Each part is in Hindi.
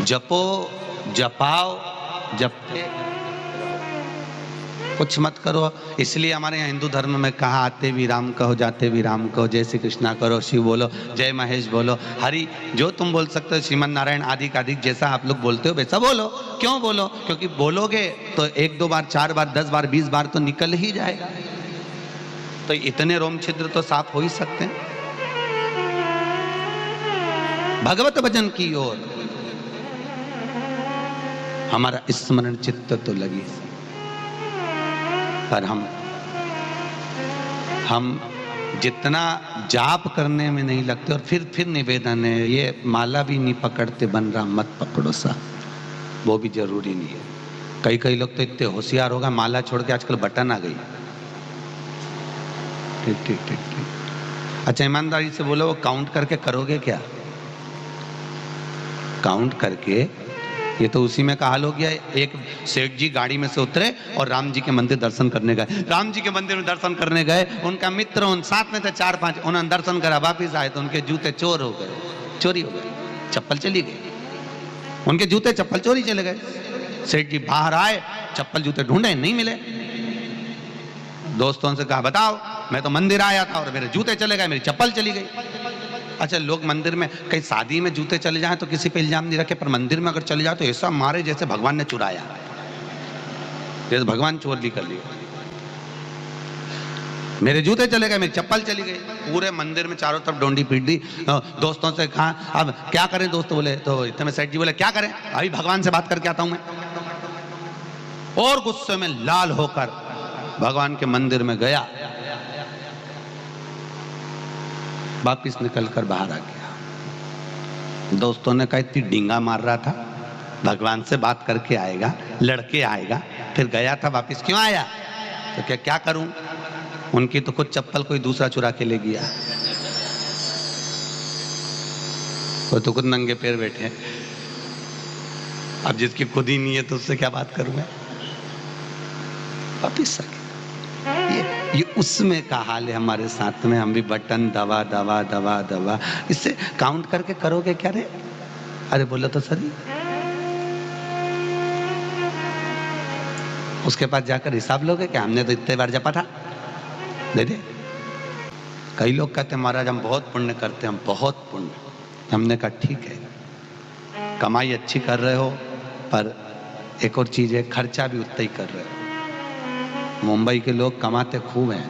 जपो जपाओ जपते कुछ मत करो। इसलिए हमारे यहाँ हिंदू धर्म में कहा, आते भी राम कहो जाते भी राम कहो, जय श्री कृष्णा करो, शिव बोलो, जय महेश बोलो, हरि जो तुम बोल सकते हो, श्रीमन नारायण आदि आदि जैसा आप लोग बोलते हो वैसा बोलो। क्यों बोलो? क्योंकि बोलोगे तो 1 2 बार 4 बार 10 बार 20 बार तो निकल ही जाएगा। तो इतने रोम छिद्र तो साफ हो ही सकते हैं। भगवत भजन की ओर हमारा स्मरण चित्त तो लगी, पर हम जितना जाप करने में नहीं लगते। और फिर निवेदन है, ये माला भी नहीं पकड़ते बन रहा, मत पकड़ो सा, वो भी जरूरी नहीं है। कई लोग तो इतने होशियार होगा, माला छोड़ के आजकल बटन आ गई। ठीक। अच्छा ईमानदारी से बोलो, वो काउंट करके करोगे क्या? काउंट करके, ये तो उसी में का हाल हो गया। एक सेठ जी गाड़ी में से उतरे और राम जी के मंदिर दर्शन करने गए। राम जी के मंदिर में दर्शन करने गए, उनका मित्र उन साथ में थे 4-5, उन्होंने दर्शन करा, वापिस आए तो उनके जूते चोर हो गए, चोरी हो गए, चप्पल चली गई, उनके जूते चप्पल चोरी चले गए। सेठ जी बाहर आए, चप्पल जूते ढूंढे, नहीं मिले। दोस्तों से कहा, बताओ मैं तो मंदिर आया था और मेरे जूते चले गए, मेरी चप्पल चली गई। अच्छा, लोग मंदिर में, कहीं शादी में जूते चले जाएं तो किसी पे इल्जाम नहीं रखे, पर मंदिर में अगर चले जाए तो ऐसा मारे जैसे भगवान ने चुराया, जैसे भगवान चोर ली कर लिया। मेरे जूते चले गए, मेरी चप्पल चली गई। पूरे मंदिर में चारों तरफ डोंडी पीट दी। दोस्तों से कहा, अब क्या करें? दोस्त बोले, तो इतने में सेठ जी बोले, क्या करें, अभी भगवान से बात करके आता हूं मैं। और गुस्से में लाल होकर भगवान के मंदिर में गया, वापिस निकलकर बाहर आ गया। दोस्तों ने कहा, इतनी डींगा मार रहा था, भगवान से बात करके आएगा, लड़के आएगा, फिर गया था वापिस क्यों आया? तो क्या करूं? उनकी तो खुद चप्पल कोई दूसरा चुरा के ले गया, वो तो खुद नंगे पैर बैठे। अब जिसकी खुद ही नहीं है तो उससे क्या बात करूं मैं? वापिस आ गया। ये उसमें का हाल है हमारे साथ में। हम भी बटन दबा दबा दबा दबा, इससे काउंट करके करोगे क्या रे? अरे बोलो तो सही। उसके पास जाकर हिसाब लोगे क्या? हमने तो इतने बार जपा था, दे दे। कई लोग कहते हैं, महाराज हम बहुत पुण्य करते हैं, हम बहुत पुण्य। हमने कहा ठीक है, कमाई अच्छी कर रहे हो, पर एक और चीज है, खर्चा भी उतना ही कर रहे हो। मुंबई के लोग कमाते खूब हैं,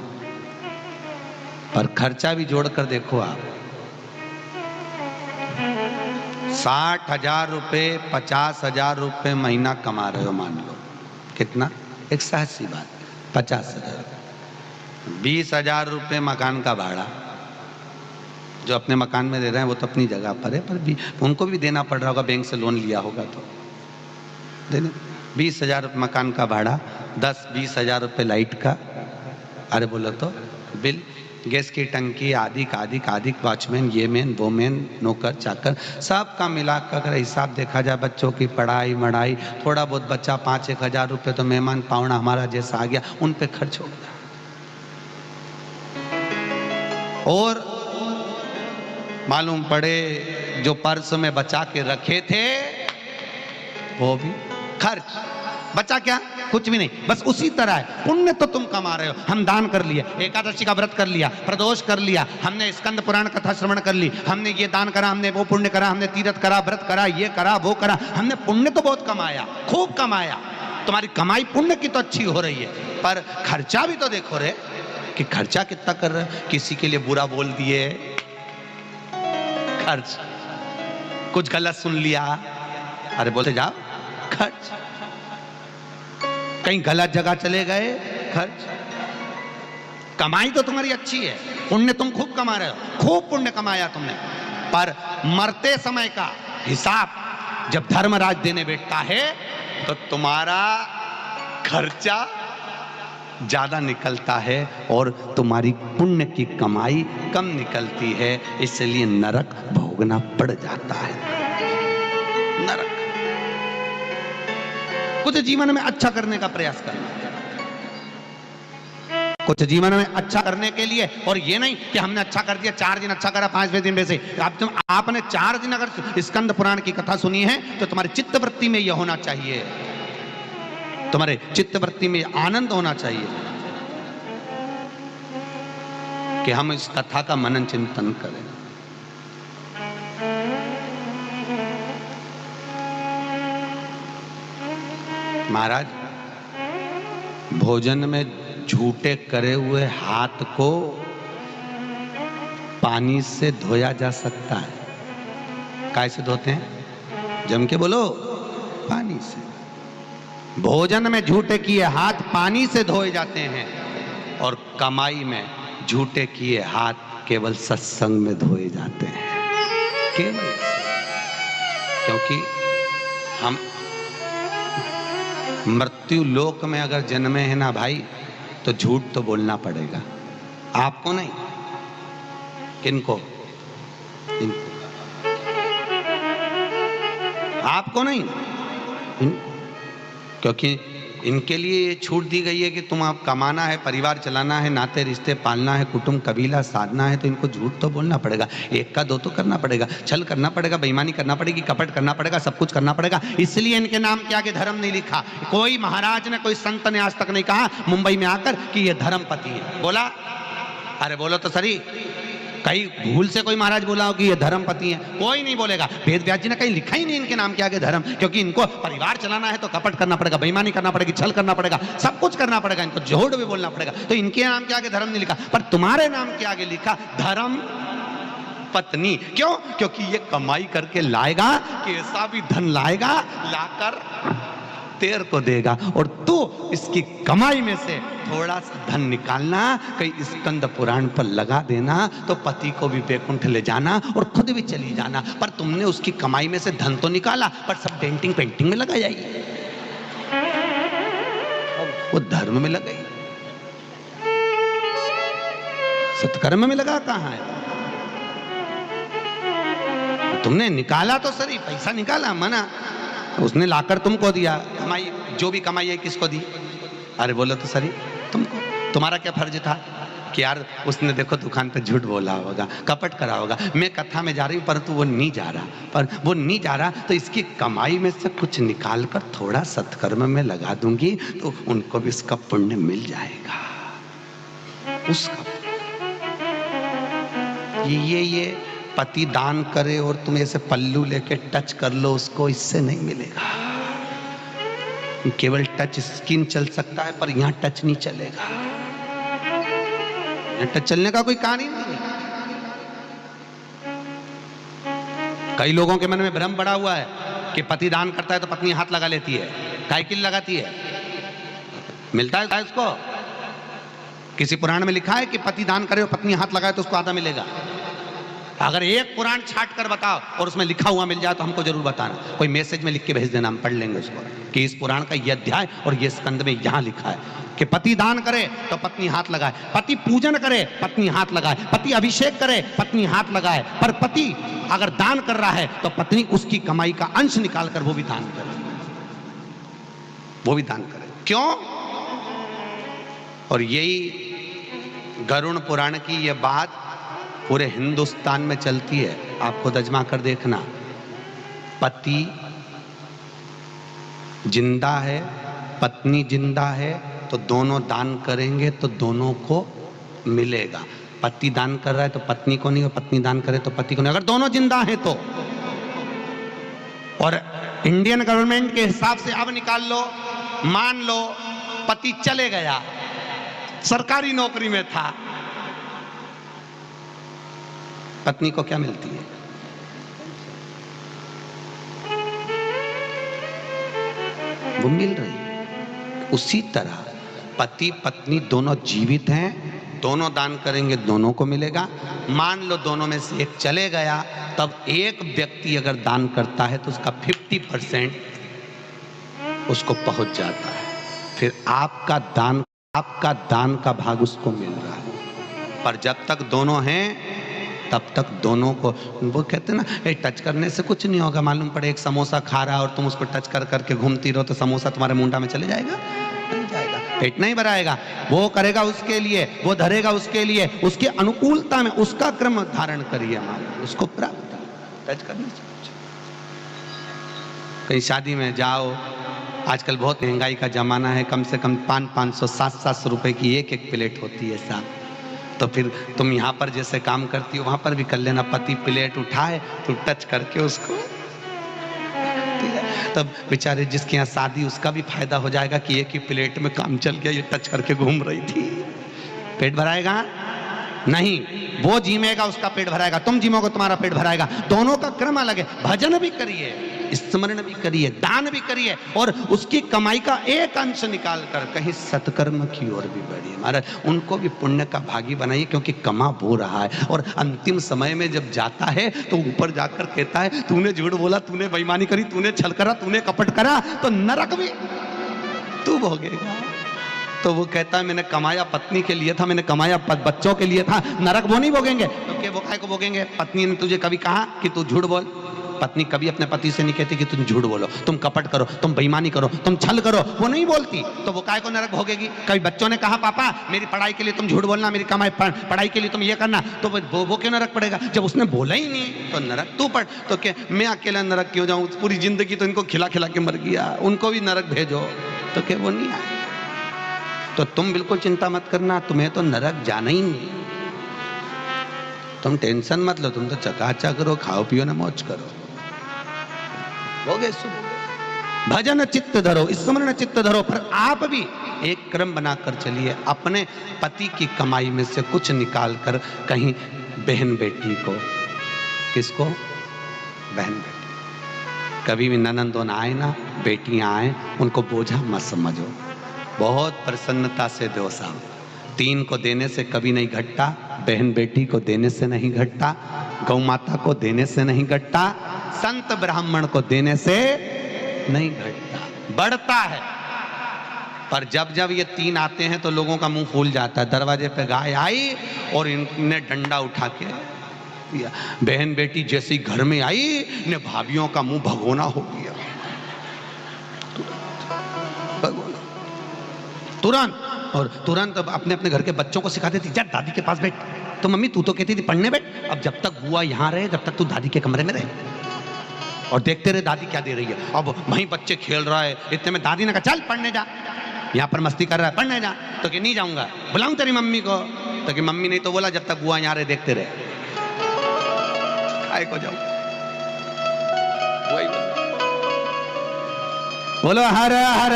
पर खर्चा भी जोड़कर देखो आप, 60,000 रुपये 50,000 रुपये महीना कमा रहे हो, मान लो कितना, एक सहज सी बात, 50,000, 20,000 रुपये मकान का भाड़ा, जो अपने मकान में दे रहे हैं वो तो अपनी जगह पर है, पर भी उनको भी देना पड़ रहा होगा, बैंक से लोन लिया होगा तो देने। 20,000 मकान का भाड़ा, 10-20,000 रुपये लाइट का, अरे बोलो तो बिल, गैस की टंकी, आदि वॉचमैन, ये मैन वो मैन, नौकर चाकर, सबका मिलाकर अगर हिसाब देखा जाए, बच्चों की पढ़ाई मढ़ाई, थोड़ा बहुत बच्चा 5-1 हज़ार रुपये तो मेहमान पावना हमारा जैसा आ गया, उन पे खर्च हो गया। और मालूम पड़े जो पर्स में बचा के रखे थे वो भी खर्च। बचा क्या? कुछ भी नहीं, बस उसी तरह है। पुण्य तो तुम कमा रहे हो, हम दान कर लिए, एकादशी का व्रत कर लिया, प्रदोष कर लिया, हमने स्कंद पुराण कथा श्रवण कर ली, हमने ये दान करा, हमने वो पुण्य करा, हमने तीर्थ करा, व्रत करा, ये करा वो करा, हमने पुण्य तो बहुत कमाया, खूब कमाया। तुम्हारी कमाई पुण्य की तो अच्छी हो रही है, पर खर्चा भी तो देखो रे कि खर्चा कितना कर रहे। किसी के लिए बुरा बोल दिए, खर्च, कुछ गलत सुन लिया, अरे बोलते जाओ, खर्च, कहीं गलत जगह चले गए, खर्च। कमाई तो तुम्हारी अच्छी है, पुण्य तुम खूब कमा रहे हो, खूब पुण्य कमाया तुमने, पर मरते समय का हिसाब जब धर्मराज देने बैठता है तो तुम्हारा खर्चा ज्यादा निकलता है और तुम्हारी पुण्य की कमाई कम निकलती है, इसलिए नरक भोगना पड़ जाता है। नरक। कुछ जीवन में अच्छा करने का प्रयास करना, कुछ जीवन में अच्छा करने के लिए, और ये नहीं कि हमने अच्छा कर दिया 4 दिन अच्छा करा 5वें दिन वैसे। आपने 4 दिन अगर स्कंद पुराण की कथा सुनी है तो तुम्हारी चित्तवृत्ति में यह होना चाहिए, तुम्हारे चित्तवृत्ति में आनंद होना चाहिए कि हम इस कथा का मनन चिंतन करें। महाराज, भोजन में झूठे करे हुए हाथ को पानी से धोया जा सकता है। कैसे धोते हैं? जम के बोलो, पानी से। भोजन में झूठे किए हाथ पानी से धोए जाते हैं, और कमाई में झूठे किए हाथ केवल सत्संग में धोए जाते हैं, केवल। क्योंकि हम मृत्यु लोक में अगर जन्मे हैं ना भाई, तो झूठ तो बोलना पड़ेगा। आपको नहीं, किनको? इनको। आपको नहीं, क्योंकि इनके लिए ये छूट दी गई है कि तुम आप कमाना है, परिवार चलाना है, नाते रिश्ते पालना है, कुटुंब कबीला साधना है, तो इनको झूठ तो बोलना पड़ेगा। 1 का 2 तो करना पड़ेगा, छल करना पड़ेगा, बेईमानी करना पड़ेगी, कपट करना पड़ेगा, सब कुछ करना पड़ेगा। इसलिए इनके नाम के आगे धर्म नहीं लिखा। कोई महाराज ने, कोई संत ने आज तक नहीं कहा मुंबई में आकर कि ये धर्मपति है। बोला? अरे बोलो तो सही। कहीं भूल से कोई महाराज बोला हो कि ये धर्मपति है? कोई नहीं बोलेगा। वेद व्यास जी ने कहीं लिखा ही नहीं इनके नाम के आगे धर्म, क्योंकि इनको परिवार चलाना है तो कपट करना पड़ेगा, बेईमानी करना पड़ेगी, छल करना पड़ेगा, सब कुछ करना पड़ेगा, इनको झूठ भी बोलना पड़ेगा। तो इनके नाम के आगे धर्म नहीं लिखा, पर तुम्हारे नाम के आगे लिखा धर्म पत्नी। क्यों? क्योंकि ये कमाई करके लाएगा, कि ऐसा भी धन लाएगा, लाकर तेर को देगा, और तू इसकी कमाई में से थोड़ा सा धन निकालना, कहीं स्कंद पुराण पर लगा देना, तो पति को भी बैकुंठ ले जाना और खुद भी चली जाना। पर तुमने उसकी कमाई में से धन तो निकाला, पर सब डेंटिंग पेंटिंग में लगा जाइए, वो धर्म में लगाई, सत्कर्म में लगा कहां है? तुमने निकाला तो सही, पैसा निकाला, मना, उसने लाकर तुमको दिया। कमाई, जो भी कमाई है किसको दी? अरे बोलो तो सही, तुमको। तुम्हारा क्या फर्ज था कि यार उसने देखो दुकान पे झूठ बोला होगा, कपट करा होगा, मैं कथा में जा रही हूँ परंतु वो नहीं जा रहा, पर वो नहीं जा रहा तो इसकी कमाई में से कुछ निकाल कर थोड़ा सत्कर्म में लगा दूंगी, तो उनको भी इसका पुण्य मिल जाएगा। उसका ये पति दान करे और तुम ऐसे पल्लू लेके टच कर लो उसको, इससे नहीं मिलेगा। केवल टच स्किन चल सकता है, पर यहां टच नहीं चलेगा। यहां टच चलने का कोई कारण ही नहीं। कई लोगों के मन में भ्रम पड़ा हुआ है कि पति दान करता है तो पत्नी हाथ लगा लेती है। काहे के लिए लगाती है? मिलता है उसको? किसी पुराण में लिखा है कि पति दान करे और पत्नी हाथ लगाए तो उसको आधा मिलेगा? अगर एक पुराण छाट कर बताओ और उसमें लिखा हुआ मिल जाए तो हमको जरूर बताना, कोई मैसेज में लिख के भेज देना, हम पढ़ लेंगे उसको कि इस पुराण का यह अध्याय और यह स्कंद में यहां लिखा है कि पति दान करे तो पत्नी हाथ लगाए, पति पूजन करे पत्नी हाथ लगाए, पति अभिषेक करे पत्नी हाथ लगाए। पर पति अगर दान कर रहा है तो पत्नी उसकी कमाई का अंश निकालकर वो भी दान करे, वो भी दान करे। क्यों? और यही गरुड़ पुराण की यह बात पूरे हिंदुस्तान में चलती है। आप खुद अजमा कर देखना, पति जिंदा है, पत्नी जिंदा है, तो दोनों दान करेंगे तो दोनों को मिलेगा। पति दान कर रहा है तो पत्नी को नहीं, और पत्नी दान करे तो पति को नहीं, अगर दोनों जिंदा हैं तो। और इंडियन गवर्नमेंट के हिसाब से अब निकाल लो, मान लो पति चले गया, सरकारी नौकरी में था, पत्नी को क्या मिलती है? वो मिल रही है। उसी तरह पति पत्नी दोनों जीवित हैं, दोनों दान करेंगे दोनों को मिलेगा। मान लो दोनों में से एक चले गया, तब एक व्यक्ति अगर दान करता है तो उसका 50% उसको पहुंच जाता है, फिर आपका दान का भाग उसको मिल रहा है। पर जब तक दोनों हैं तब तक दोनों को, वो कहते हैं ना, टच करने से कुछ नहीं होगा। मालूम पड़े एक समोसा खा रहा है और तुम उसको टच कर करके घूमती रहो तो समोसा तुम्हारे मुंडा में चले जाएगा? नहीं जाएगा। पेट नहीं भराएगा, वो करेगा उसके लिए, वो धरेगा उसके लिए, उसकी अनुकूलता में उसका क्रम धारण करिए, उसको प्राप्त टच करने से। कहीं शादी में जाओ, आजकल बहुत महंगाई का जमाना है, कम से कम 500 700 रुपए की एक एक प्लेट होती है साहब। तो फिर तुम यहाँ पर जैसे काम करती हो वहां पर भी कर लेना, पति प्लेट उठाए तो टच करके उसको, तब बेचारे जिसके यहाँ शादी उसका भी फायदा हो जाएगा कि एक ही प्लेट में काम चल गया, ये टच करके घूम रही थी। पेट भराएगा नहीं, वो जीमेगा उसका पेट भराएगा, तुम जीमोगे तुम्हारा पेट भराएगा। दोनों का क्रम अलग है। भजन भी करिए, स्मरण भी करिए, दान भी करिए, और उसकी कमाई का एक अंश निकाल कर कहीं सत्कर्म की ओर भी बढ़िए। महाराज उनको भी पुण्य का भागी बनाइए, क्योंकि कमा वो रहा है। और अंतिम समय में जब जाता है तो ऊपर जाकर कहता है तूने झूठ बोला, तूने बेईमानी करी, तूने छल करा, तूने कपट करा, तो नरक भी तू भोगेगा। तो वो कहता है मैंने कमाया पत्नी के लिए था, मैंने कमाया बच्चों के लिए था, नरक वो नहीं भोगेंगे। तो वो काय को भोगेंगे? पत्नी ने तुझे कभी कहा कि तू झूठ बोल? पत्नी कभी अपने पति से नहीं कहती कि तुम झूठ बोलो, तुम कपट करो, तुम बेईमानी करो, तुम छल करो, वो नहीं बोलती। तो वो काय को नरक भोगेगी? कभी बच्चों ने कहा पापा मेरी पढ़ाई के लिए तुम झूठ बोलना, मेरी कमाई पढ़ाई के लिए तुम ये करना, तो वो क्यों नरक पड़ेगा? जब उसने बोला ही नहीं तो नरक तू पड़। तो क्या मैं अकेला नरक क्यों जाऊं? पूरी जिंदगी तो इनको खिला खिला के मर गया, उनको भी नरक भेजो। तो क्या वो नहीं आए? तो तुम बिल्कुल चिंता मत करना, तुम्हें तो नरक जाना ही नहीं, तुम टेंशन मत लो, तुम तो चकाचक करो, खाओ पियो ना मौज करो, हो गए सुख। भजन चित्त धरो, स्मरण चित्त धरो। पर आप भी एक क्रम बनाकर चलिए, अपने पति की कमाई में से कुछ निकाल कर कहीं बहन बेटी को, किसको? बहन बेटी। कभी भी ननंदों आए ना, बेटियां आए, उनको बोझा मत समझो, बहुत प्रसन्नता से दो साहब। 3 को देने से कभी नहीं घटता, बहन बेटी को देने से नहीं घटता, गौ माता को देने से नहीं घटता, संत ब्राह्मण को देने से नहीं घटता, बढ़ता है। पर जब जब ये 3 आते हैं तो लोगों का मुंह फूल जाता है। दरवाजे पे गाय आई और इनने डंडा उठा के दिया, बहन बेटी जैसी घर में आई ने भाभियों का मुंह भगोना हो गया, तुरंत। और तुरंत अब अपने अपने घर के बच्चों को सिखा देती, जा दादी के पास बैठ। तो मम्मी तू तो कहती थी पढ़ने बैठ, अब जब तक बुआ यहाँ रहे जब तक तू दादी के कमरे में रहे और देखते रहे दादी क्या दे रही है। अब वहीं बच्चे खेल रहा है, इतने में दादी ने कहा चल पढ़ने जा, यहाँ पर मस्ती कर रहा है, पढ़ने जा। तो कि नहीं जाऊंगा, बुलाऊं तेरी मम्मी को? तो कि मम्मी नहीं तो बोला जब तक बुआ यहाँ रहे देखते रहे, काय को जाऊं? बोलो हर हर।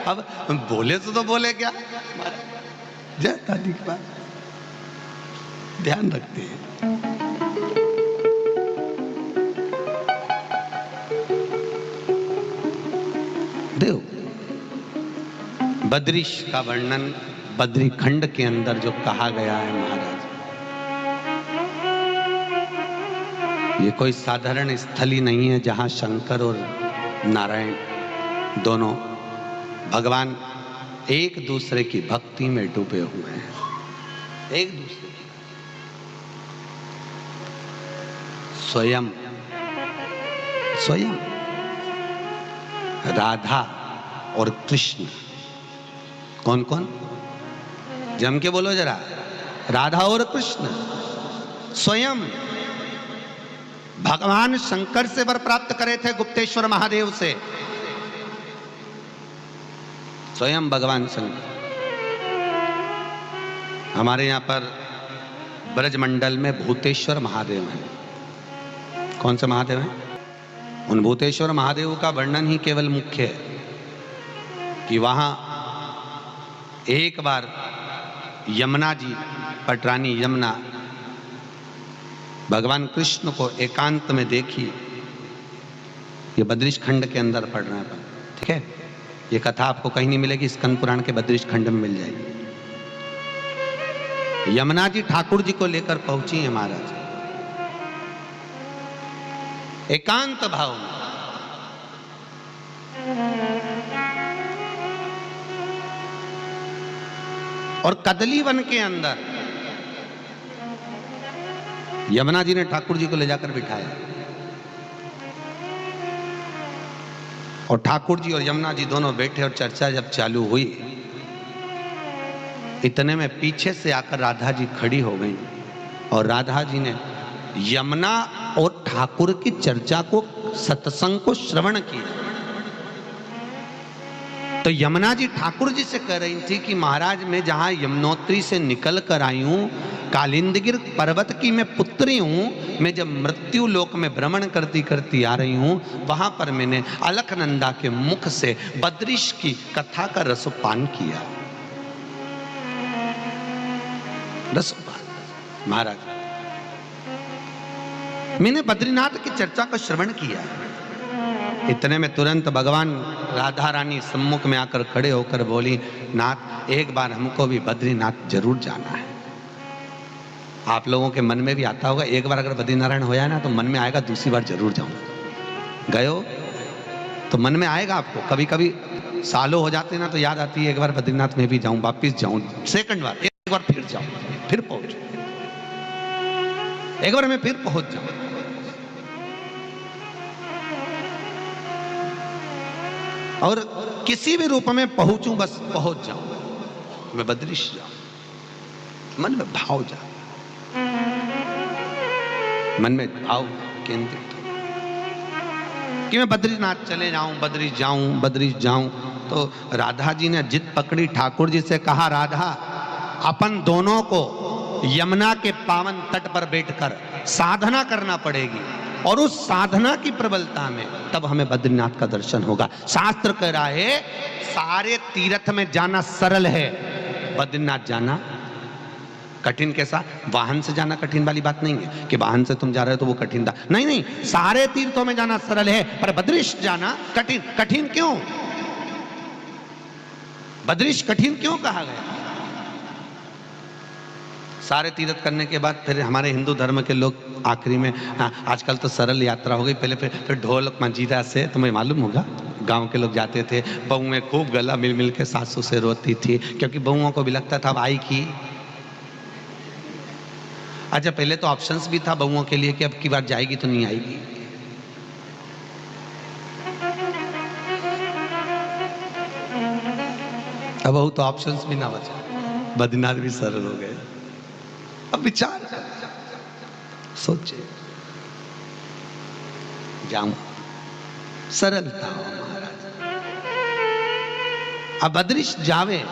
अब बोले तो बोले क्या, जय दादी के पास ध्यान रखते हैं। देव बद्रीश का वर्णन बद्री खंड के अंदर जो कहा गया है महाराज, ये कोई साधारण स्थल ही नहीं है जहां शंकर और नारायण दोनों भगवान एक दूसरे की भक्ति में डूबे हुए हैं, एक दूसरे की। स्वयं राधा और कृष्ण, कौन कौन? जम के बोलो जरा, राधा और कृष्ण स्वयं भगवान शंकर से वर प्राप्त करे थे, गुप्तेश्वर महादेव से। स्वयं भगवान शंकर। हमारे यहाँ पर ब्रजमंडल में भूतेश्वर महादेव हैं। कौन से महादेव हैं? उन भूतेश्वर महादेव का वर्णन ही केवल मुख्य है कि वहां एक बार यमुना जी, पटरानी यमुना, भगवान कृष्ण को एकांत में देखी। ये बद्रीश खंड के अंदर पढ़ रहे हैं, ठीक है? ये कथा आपको कहीं नहीं मिलेगी, स्कंद पुराण के बद्रीश खंड में मिल जाएगी। यमुना जी ठाकुर जी को लेकर पहुंची है महाराज, एकांत भाव में। और कदली वन के अंदर यमुना जी ने ठाकुर जी को ले जाकर बिठाया और ठाकुर जी और यमुना जी दोनों बैठे और चर्चा जब चालू हुई, इतने में पीछे से आकर राधा जी खड़ी हो गई और राधा जी ने यमुना और ठाकुर की चर्चा को, सत्संग को श्रवण किया। तो यमुना जी ठाकुर जी से कह रही थी कि महाराज मैं जहां यमुनोत्री से निकल कर आई हूं, कालिंदगिर पर्वत की मैं पुत्री हूं, मैं जब मृत्यु लोक में भ्रमण करती करती आ रही हूं, वहां पर मैंने अलकनंदा के मुख से बद्रीश की कथा का रसपान किया। रसपान महाराज, मैंने बद्रीनाथ की चर्चा का श्रवण किया। इतने में तुरंत भगवान राधा रानी सम्मुख में आकर खड़े होकर बोली, नाथ एक बार हमको भी बद्रीनाथ जरूर जाना है। आप लोगों के मन में भी आता होगा, एक बार अगर बद्रीनारायण होया ना तो मन में आएगा दूसरी बार जरूर जाऊंगा। गए हो तो मन में आएगा आपको, कभी कभी सालों हो जाते ना तो याद आती है एक बार बद्रीनाथ में भी जाऊं, वापिस जाऊं, सेकंड बार, एक बार फिर जाऊं, फिर पहुंच, एक बार मैं फिर पहुंच जाऊं। और किसी भी रूप में पहुंचूं, बस पहुंच जाऊं, मैं बद्रीश जाऊं। मन में भाव जा, मन में भाव केंद्रित हो कि मैं बद्रीनाथ चले जाऊं, बद्रीश जाऊं, बद्रीश जाऊं। तो राधा जी ने जिद पकड़ी, ठाकुर जी से कहा, राधा अपन दोनों को यमुना के पावन तट पर बैठकर साधना करना पड़ेगी और उस साधना की प्रबलता में तब हमें बद्रीनाथ का दर्शन होगा। शास्त्र कह रहा है सारे तीर्थ में जाना सरल है, बद्रीनाथ जाना कठिन। कैसा? वाहन से जाना कठिन वाली बात नहीं है कि वाहन से तुम जा रहे हो तो वो कठिन था, नहीं नहीं, सारे तीर्थों में जाना सरल है पर बद्रीश जाना कठिन। कठिन क्यों? बद्रीश कठिन क्यों कहा गया? सारे तीर्थ करने के बाद फिर हमारे हिंदू धर्म के लोग आखिरी में, आजकल तो सरल यात्रा हो गई, पहले फिर ढोल मंजीरा से, तुम्हें मालूम होगा गांव के लोग जाते थे, बहुएं खूब गला मिल मिल के सासू से रोती थी क्योंकि बहुओं को भी लगता था अब आई की। अच्छा पहले तो ऑप्शंस भी था बहुओं के लिए कि अब की बार जाएगी तो नहीं आएगी। अब बहु तो ऑप्शंस भी ना बचा, बद्रीनाथ भी सरल हो गए। अब विचार सोचे, जाऊं, सरलता हो महाराज। अब बद्रीश जावे,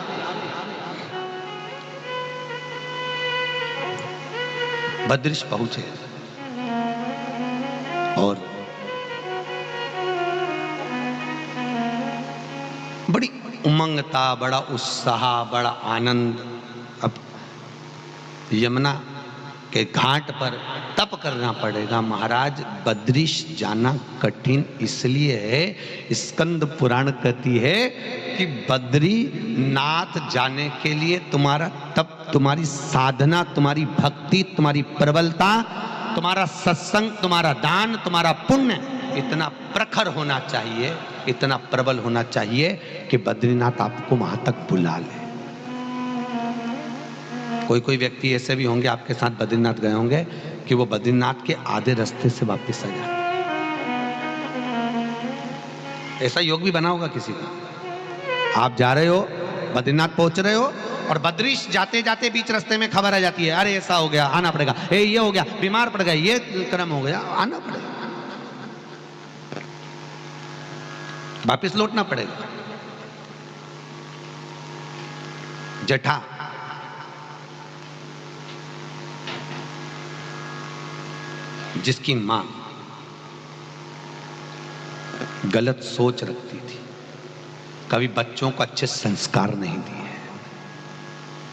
बद्रीश पहुंचे और बड़ी उमंगता, बड़ा उत्साह, बड़ा आनंद। अब यमुना के घाट पर तप करना पड़ेगा महाराज। बद्रीश जाना कठिन इसलिए है, स्कंद पुराण कहती है कि बद्रीनाथ जाने के लिए तुम्हारा तप, तुम्हारी साधना, तुम्हारी भक्ति, तुम्हारी प्रबलता, तुम्हारा सत्संग, तुम्हारा दान, तुम्हारा पुण्य इतना प्रखर होना चाहिए, इतना प्रबल होना चाहिए कि बद्रीनाथ आपको वहां तक बुला ले। कोई कोई व्यक्ति ऐसे भी होंगे आपके साथ बद्रीनाथ गए होंगे कि वो बद्रीनाथ के आधे रास्ते से वापस आ जाते। ऐसा योग भी बना होगा किसी का। आप जा रहे हो, बद्रीनाथ पहुंच रहे हो और बद्रीश जाते जाते बीच रास्ते में खबर आ जाती है, अरे ऐसा हो गया, आना पड़ेगा, ये हो गया, बीमार पड़ गया, ये क्रम हो गया, आना पड़ेगा, वापिस लौटना पड़ेगा। जटा जिसकी मां गलत सोच रखती थी, कभी बच्चों को अच्छे संस्कार नहीं दिए,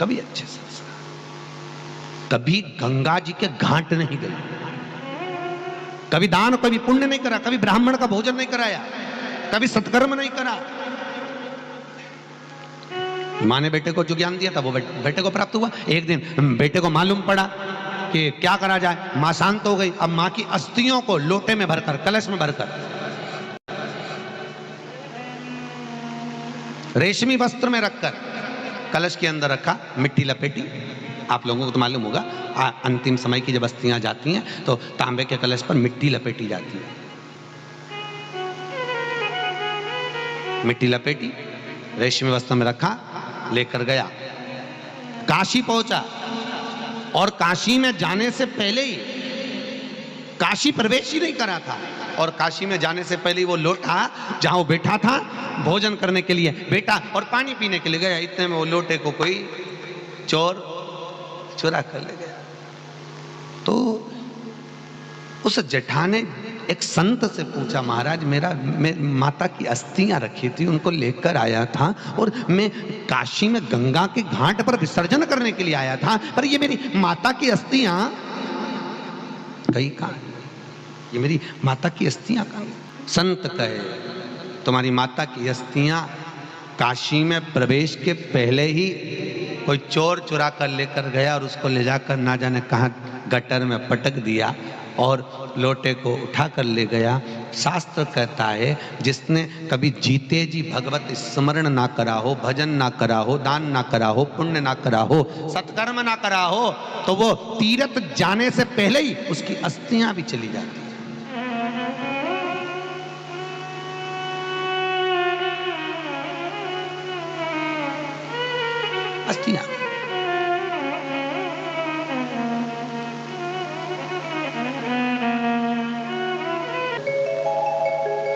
कभी अच्छे संस्कार, कभी गंगा जी के घाट नहीं गए, कभी दान, कभी पुण्य नहीं करा, कभी ब्राह्मण का भोजन नहीं कराया, कभी सत्कर्म नहीं करा। मां ने बेटे को जो ज्ञान दिया था वो बेटे को प्राप्त हुआ। एक दिन बेटे को मालूम पड़ा कि क्या करा जाए, मां शांत हो गई। अब मां की अस्थियों को लोटे में भरकर, कलश में भरकर, रेशमी वस्त्र में रखकर कलश के अंदर रखा, मिट्टी लपेटी। आप लोगों को तो मालूम होगा अंतिम समय की जब अस्थियां जाती हैं तो तांबे के कलश पर मिट्टी लपेटी जाती है। मिट्टी लपेटी, रेशमी वस्त्र में रखा, लेकर गया, काशी पहुंचा। और काशी में जाने से पहले ही, काशी प्रवेश ही नहीं करा था, और काशी में जाने से पहले ही वो लोटा जहां वो बैठा था भोजन करने के लिए बैठा और पानी पीने के लिए गया, इतने में वो लोटे को कोई चोर चुरा कर ले गया। तो उस जेठा ने एक संत से पूछा, महाराज मैं माता की अस्थियां रखी थी, उनको लेकर आया था और मैं काशी में गंगा के घाट पर विसर्जन करने के लिए आया था, पर ये मेरी माता की अस्थियां गई कहां? ये मेरी माता की अस्थियां कहां? संत कहे, तुम्हारी माता की अस्थियां काशी में प्रवेश के पहले ही कोई चोर चुरा कर लेकर गया और उसको ले जाकर ना जाने कहां गटर में पटक दिया और लोटे को उठा कर ले गया। शास्त्र कहता है जिसने कभी जीते जी भगवत स्मरण ना करा हो, भजन ना करा हो, दान ना करा हो, पुण्य ना करा हो, सत्कर्म ना करा हो, तो वो तीर्थ जाने से पहले ही उसकी अस्थियां भी चली जाती है। अस्थियां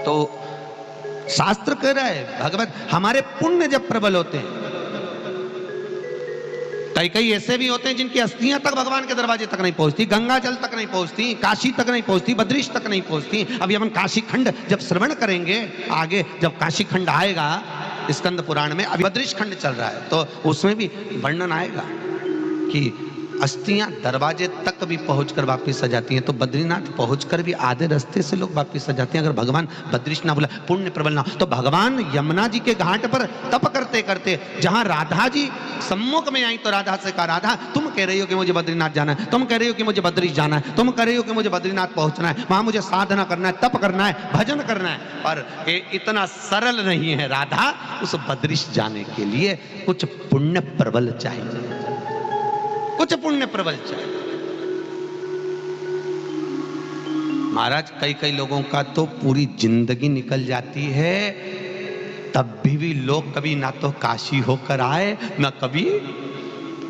तो शास्त्र कह रहा है, भगवत हमारे पुण्य जब प्रबल होते हैं, कई ऐसे भी होते हैं जिनकी अस्थियां तक भगवान के दरवाजे तक नहीं पहुंचती, गंगा जल तक नहीं पहुंचती, काशी तक नहीं पहुंचती, बद्रीश तक नहीं पहुंचती। अभी हम काशी खंड जब श्रवण करेंगे, आगे जब काशी खंड आएगा स्कंद पुराण में, अभी बद्रीश खंड चल रहा है, तो उसमें भी वर्णन आएगा कि अस्थियां दरवाजे तक भी पहुंचकर वापिस आ जाती हैं। तो बद्रीनाथ पहुंचकर भी आधे रास्ते से लोग वापिस आ जाते हैं। अगर भगवान बद्रीश ना बोला, पुण्य प्रबल ना, तो भगवान यमुना जी के घाट पर तप करते करते जहां राधा जी सम्मुख में आई, तो राधा से कहा, राधा तुम कह रही हो कि मुझे बद्रीनाथ जाना है, तुम कह रही हो कि मुझे बद्रीश जाना है, तुम कह रही हो कि मुझे बद्रीनाथ पहुंचना है, वहां मुझे साधना करना है, तप करना है, भजन करना है, पर ये इतना सरल नहीं है राधा। उस बद्रीश जाने के लिए कुछ पुण्य प्रबल चाहिए, कुछ पुण्य प्रबल चाहिए। महाराज कई लोगों का तो पूरी जिंदगी निकल जाती है, तब भी लोग कभी ना तो काशी होकर आए, ना कभी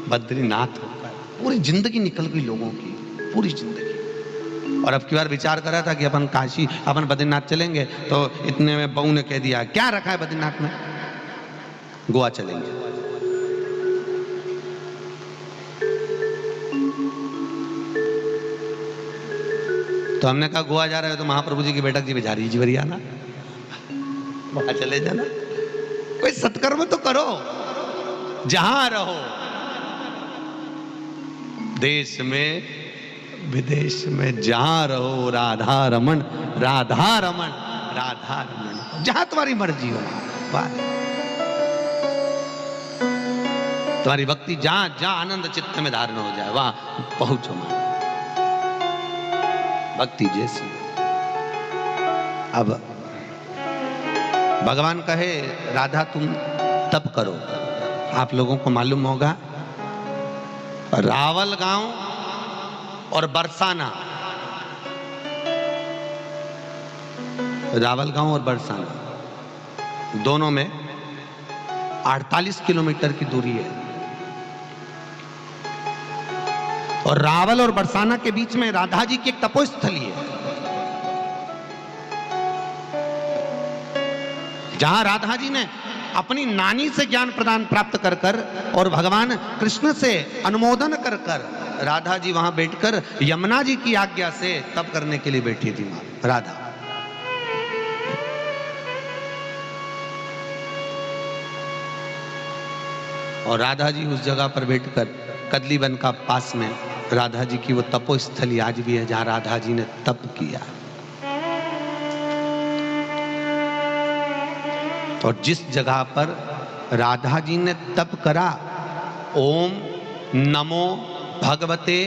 बद्रीनाथ होकर, पूरी जिंदगी निकल गई लोगों की, पूरी जिंदगी। और अब की बार विचार कर रहा था कि अपन काशी, अपन बद्रीनाथ चलेंगे, तो इतने में बहू ने कह दिया, क्या रखा है बद्रीनाथ में, गोवा चलेंगे। तो हमने कहा गोवा जा रहे हो तो महाप्रभु जी की बैठक जी बिहारी जी वरियाना, वहां चले जाना, कोई सत्कर्म तो करो, जहां रहो, देश में विदेश में, जहां रहो राधा रमन, राधा रमन, राधा रमन, जहां तुम्हारी मर्जी हो, तुम्हारी भक्ति जहां जहां आनंद चित्त में धारण हो जाए, वहां पहुंचो। मान भक्ति जैसी। अब भगवान कहे, राधा तुम तप करो। आप लोगों को मालूम होगा, रावल गांव और बरसाना, रावल गांव और बरसाना दोनों में 48 किलोमीटर की दूरी है, और रावल और बरसाना के बीच में राधा जी की एक तपोस्थली है, जहां राधा जी ने अपनी नानी से ज्ञान प्रदान प्राप्त कर कर और भगवान कृष्ण से अनुमोदन कर कर राधा जी वहां बैठकर यमुना जी की आज्ञा से तप करने के लिए बैठी थी राधा। और राधा जी उस जगह पर बैठकर कदली वन का पास में राधा जी की वो तपोस्थली आज भी है, जहां राधा जी ने तप किया। और जिस जगह पर राधा जी ने तप करा, ओम नमो भगवते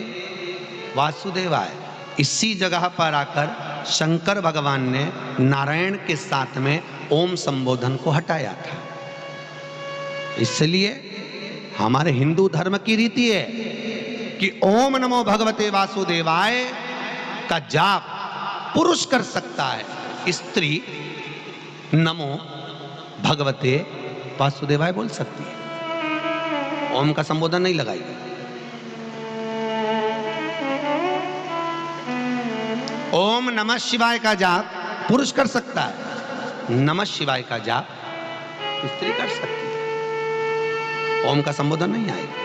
वासुदेवाय, इसी जगह पर आकर शंकर भगवान ने नारायण के साथ में ओम संबोधन को हटाया था। इसलिए हमारे हिंदू धर्म की रीति है कि ओम नमो भगवते वासुदेवाय का जाप पुरुष कर सकता है, स्त्री नमो भगवते वासुदेवाय बोल सकती है, ओम का संबोधन नहीं लगाएगी। ओम नमः शिवाय का जाप पुरुष कर सकता है, नमः शिवाय का जाप स्त्री कर सकती है, ओम का संबोधन नहीं आएगा।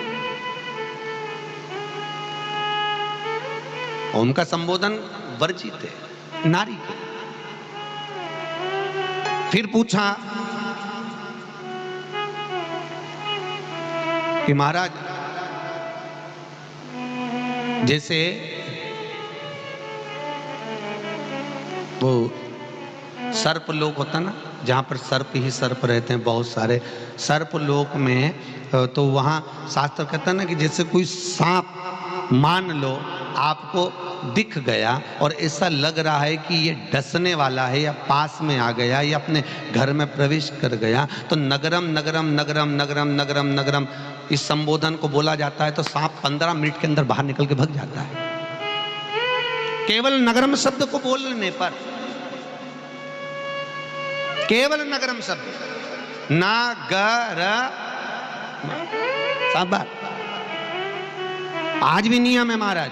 ओम का संबोधन वर्जित है नारी के। फिर पूछा कि महाराज जैसे वो सर्प लोक होता ना, जहां पर सर्प ही सर्प रहते हैं, बहुत सारे सर्प लोक में, तो वहां शास्त्र कहता है ना कि जैसे कोई सांप मान लो आपको दिख गया और ऐसा लग रहा है कि ये डसने वाला है या पास में आ गया या अपने घर में प्रवेश कर गया, तो नगरम नगरम नगरम नगरम नगरम नगरम इस संबोधन को बोला जाता है, तो सांप 15 मिनट के अंदर बाहर निकल के भाग जाता है, केवल नगरम शब्द को बोलने पर। केवल नगरम शब्द, नागर साबार। आज भी नियम है महाराज,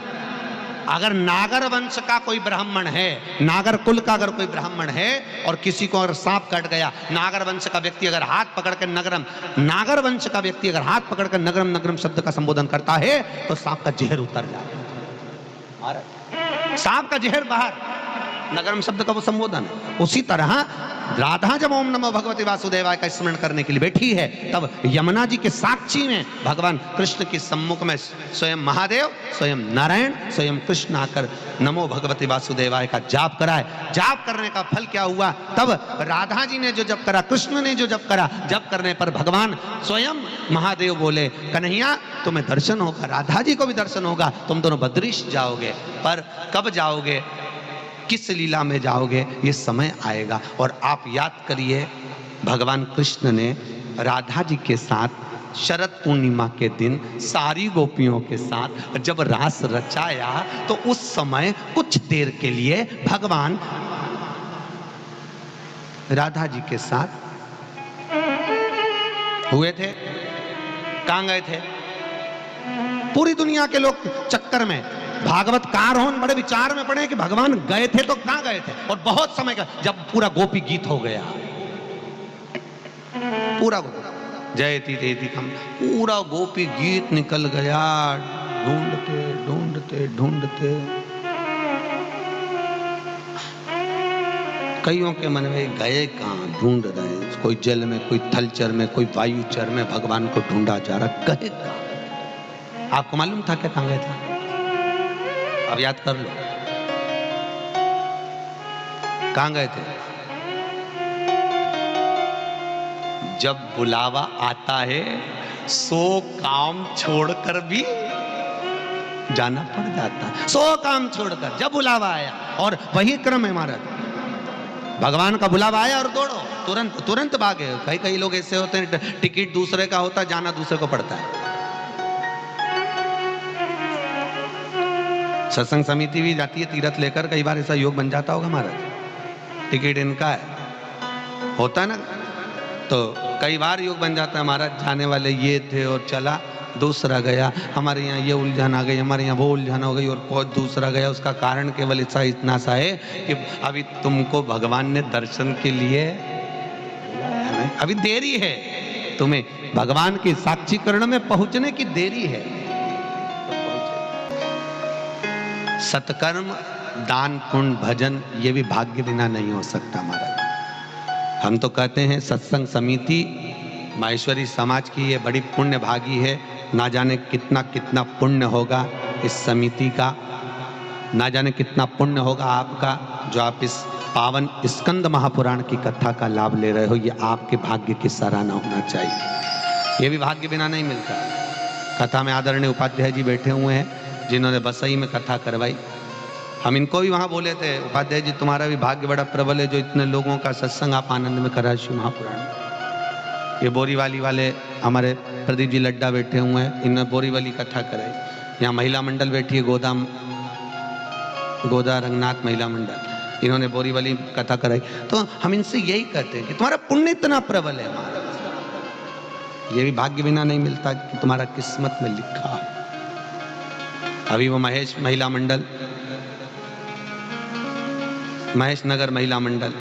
अगर नागर वंश का कोई ब्राह्मण है, नागर कुल का अगर कोई ब्राह्मण है और किसी को अगर सांप काट गया, नागर वंश का व्यक्ति अगर हाथ पकड़ कर नगरम, नागर वंश का व्यक्ति अगर हाथ पकड़ कर नगरम नगरम शब्द का संबोधन करता है तो सांप का जहर उतर जाता है, सांप का जहर बाहर, नगरम शब्द का वो संबोधन है। उसी तरह राधा जब ओम नमो भगवते वासुदेवाय का स्मरण करने के लिए बैठी है, तब यमुना जी के साक्षी में भगवान कृष्ण के सम्मुख में स्वयं महादेव, स्वयं नारायण, स्वयं कृष्ण आकर नमो भगवते वासुदेवाय का जाप कराए। जाप करने का फल क्या हुआ? तब राधा जी ने जो जप करा, कृष्ण ने जो जप करा, जप करने पर भगवान स्वयं महादेव बोले, कन्हैया तुम्हें दर्शन होगा, राधा जी को भी दर्शन होगा, तुम दोनों बद्रीश जाओगे। पर कब जाओगे, किस लीला में जाओगे, ये समय आएगा। और आप याद करिए, भगवान कृष्ण ने राधा जी के साथ शरद पूर्णिमा के दिन सारी गोपियों के साथ जब रास रचाया, तो उस समय कुछ देर के लिए भगवान राधा जी के साथ हुए थे। कहां गए थे? पूरी दुनिया के लोग चक्कर में, भागवतकार हों बड़े विचार में पड़े कि भगवान गए थे तो कहां गए थे, और बहुत समय का, जब पूरा गोपी गीत हो गया, पूरा जयति तेति कम, पूरा गोपी गीत निकल गया, ढूंढते ढूंढते ढूंढते, कईयों के मन में गए कहां, ढूंढ रहे, कोई जल में, कोई थलचर में, कोई वायुचर में भगवान को ढूंढा जा रहा, गए कहां? आपको मालूम था क्या कहां गए थे? अब याद कर लो, कहां गए थे? जब बुलावा आता है, 100 काम छोड़कर भी जाना पड़ जाता है, 100 काम छोड़कर, जब बुलावा आया। और वही क्रम है महाराज, भगवान का बुलावा आया और दौड़ो, तुरंत तुरंत भागे। कई लोग ऐसे होते हैं, टिकट दूसरे का होता है, जाना दूसरे को पड़ता है। सत्संग समिति भी जाती है तीर्थ लेकर, कई बार ऐसा योग बन जाता होगा महाराज, टिकट इनका है, होता है ना, तो कई बार योग बन जाता है महाराज, जाने वाले ये थे और चला दूसरा गया, हमारे यहाँ ये उलझन आ गई, हमारे यहाँ वो उलझन हो गई, और बहुत दूसरा गया। उसका कारण केवल ऐसा इतना सा है कि अभी तुमको भगवान ने दर्शन के लिए, अभी देरी है, तुम्हें भगवान के साक्षीकरण में पहुंचने की देरी है। सत्कर्म, दान, पुण्य, भजन, ये भी भाग्य बिना नहीं हो सकता महाराज। हम तो कहते हैं सत्संग समिति माहेश्वरी समाज की ये बड़ी पुण्य भागी है, ना जाने कितना कितना पुण्य होगा इस समिति का, ना जाने कितना पुण्य होगा आपका, जो आप इस पावन स्कंद महापुराण की कथा का लाभ ले रहे हो। ये आपके भाग्य की सराहना होना चाहिए, ये भी भाग्य बिना नहीं मिलता। कथा में आदरणीय उपाध्याय जी बैठे हुए हैं, जिन्होंने बसई में कथा करवाई। हम इनको भी वहाँ बोले थे, उपाध्याय जी तुम्हारा भी भाग्य बड़ा प्रबल है, जो इतने लोगों का सत्संग आप आनंद में करा शिव महापुराण। ये बोरीवाली वाले हमारे प्रदीप जी लड्डा बैठे हुए हैं, इन्होंने बोरीवाली कथा कराई। यहाँ महिला मंडल बैठी है, गोदा रंगनाथ महिला मंडल, इन्होंने बोरीवली कथा कराई। तो हम इनसे यही कहते हैं कि तुम्हारा पुण्य इतना प्रबल है महाराज, ये भी भाग्य बिना नहीं मिलता कि तुम्हारा किस्मत में लिखा। अभी वो महेश महिला मंडल, महेश नगर महिला मंडल